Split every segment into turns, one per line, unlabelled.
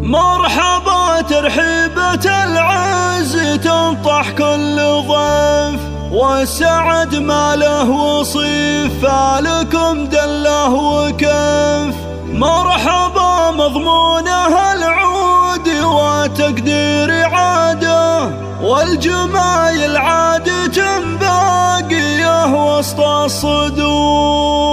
مرحبا ترحيبة العز تنطح كل ضيف، والسعد ما له وصيف فالكم دله وكيف. مرحبا مضمونه العود وتقدير عاده، والجمايل عادة باقية وسط الصدور.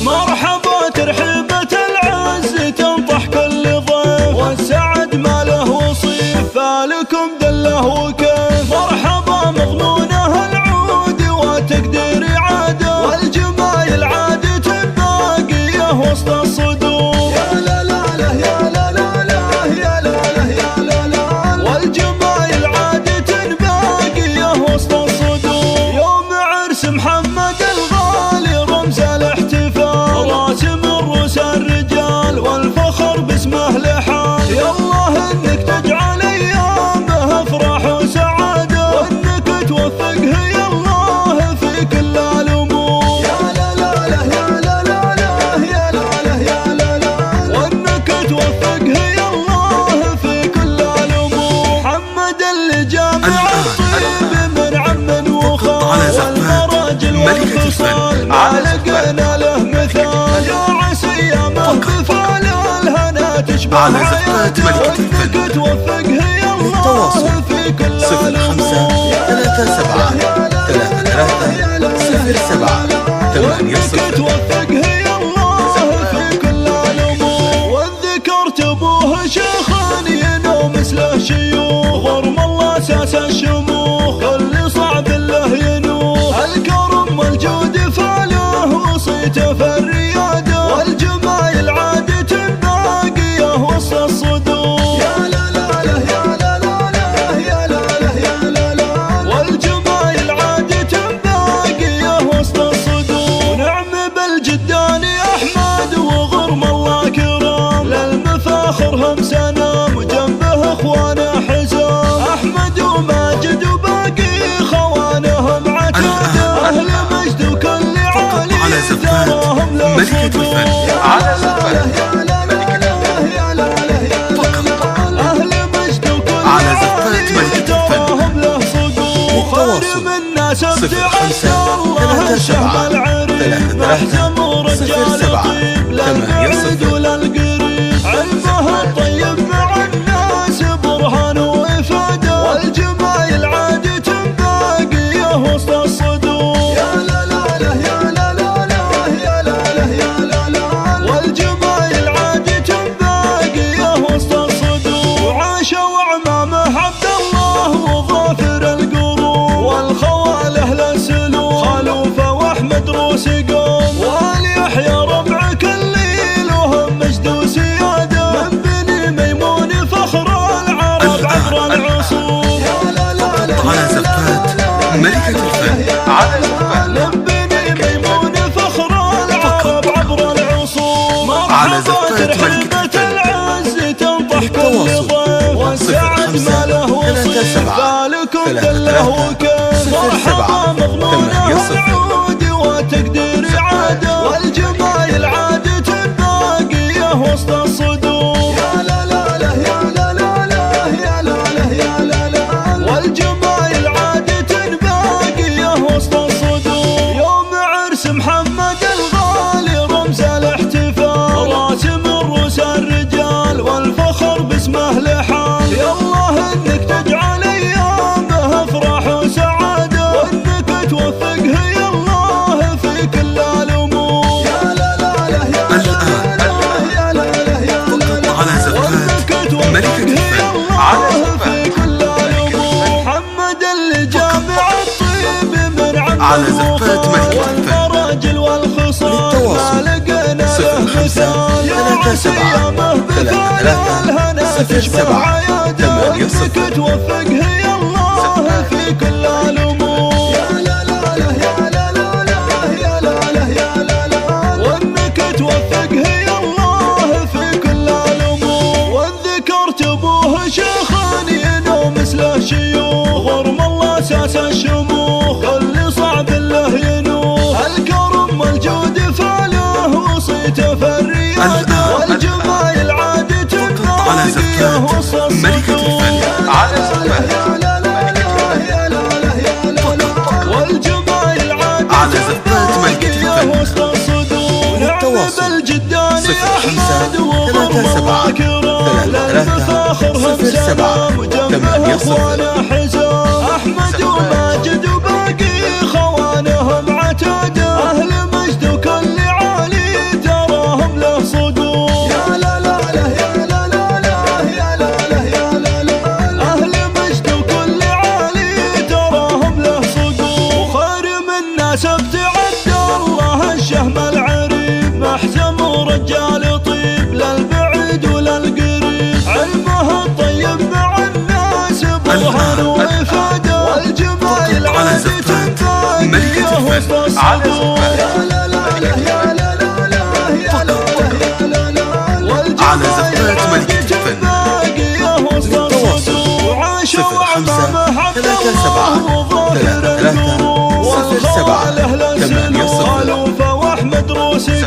مرحبا ترحيبة العز تنطح كل ضيف، والسعد ما له وصيف فالكم دله وكيف. مرحبا مضمونه العود وتقدير عاده، والجمايل عادة باقية وسط الصدور. يا لا لا لا يا لا لا لا يا لا لا يا لا لا، والجمايل عادة باقية وسط الصدور. يوم عرس محمد الغالي رمز الاحتفال، راسم الروس الرجال والفخر باسمه لحال. يالله انك تجعل ايامه افراح وسعاده، وانك توفقه يا الله في كل الامور. يا لا لا لا يا لا لا لا يا لا لا يا لا لا، وانك توفقه يا الله في كل الامور. محمد اللي جامع الطيب من عم وخال، والمراجل والخصال ما لقينا له مثال. يا عسى يا من بفال الهنا تشبه حياته، وانك توفقه يا الله في كل الامور.
05373307
توفقه يا الله في كل الامور. وذكرت ابوه شيخ ينو مثله شيوخ، غرم الله اساس الشموخ كل صعب له ينوخ. الكرم والجود فاله وصيته في الرياده، والجمايل عادة باقية وسط الصدور. يا لا لا لا يا لا لا لا يا لا لا يا لا لا، والجمايل عادة باقية وسط الصدور. نعم بالجداني احمد وغرم الله كرام، للمفاخر هم سنام وجنبه اخوانه حزام. احمد وماجد وباقي خوانهم عتاده، اهل مجد وكل عالي تراهم له صدور.
على زفات
اهل مجد وكل عالي تراهم له صدور. خير من ناس ابتعد الله الشهم العريب، محزم ورجال طيب للبعيد وللقريب. علمه الطيب مع الناس برهان وافاده، والجمايل عادة باقية وسط الصدور. يا لا لا لا يا لا لا لا يا لا لا يا لا لا، والجمايل عادة باقية وسط الصدور. وعاشوا اعمامه عبد الله وظافر القرون، والخوال اهل السلوك خلوفه واحمد روس قوم. واليحيى ربع كليل وهم مجد وسياده، من بني ميمون فخر العرب عبر العصور. يا لا لا لا
على زفات ملكة الفن. على زفات
من بني ميمون فخر العرب عبر العصور.
على زفات
ترحيبة
ملكة الفن.
العز تنطح كل
للتواصل
ضيف، والسعد ما له وصيف فالكم دله وكيف. مرحبا مضمونه العود وتقدير عاده، والجمايل عادة باقية وسط الصدور. يا لا لا لا يا لا لا لا يا لا لا يا لا لا، والجمايل عادة باقية وسط الصدور. يوم عرس محمد الغالي رمز الاحتفال، راسم الروس الرجال والفخر باسمه لحال. يالله انك تجعل ايامه افراح وسعاده، وانك توفقه يا الله في كل الامور. يا لا لا لا يا لا لا يا لا لا يا لا لا،
على زفات
وانك توفقه
ملكة الفن.
يا الله في كل الامور. محمد اللي جامع الطيب من عم
على زفات ملكة الفن.
والمراجل والخصال ما
للتواصل
لقينا له
05
مثال. يا عسى يامه بفال الهنا تشبه عياده، وانك توفقه يا الله في كل الامور. يا لا لا لا يا لا لا لا يا لا لا يا لا لا، وانك توفقه يا الله في كل الامور. وذكرت ابوه شيخ ينو مثله شيوخ، غرم الله اساس الشموخ كل صعب له ينوخ. الكرم والجود فاله وصيته في الرياده، والجمال
زفات ملكة الفن على زفات
والجمال العادي
على زفات ملكة الفن.
للتواصل
0537
أحمد وماجد وباقي خوانهم عتاد، أهل مجد وكل عالي تراهم له صدور. يا لا لا لا يا لا لا لا يا لا لا يا لا لا، أهل مجد وكل عالي تراهم له صدور. وخير من ناس ابتعد الله الشهم العريب، محزم ورجال طيب للبعيد وللقريب، علمه الطيب مع الناس برهان وإفادة، والجمال العادي تنفاق
ملكة الفن على زفات على زفات ملكة الفن.
للتواصل
0537 33 07 80.
واحمد روسي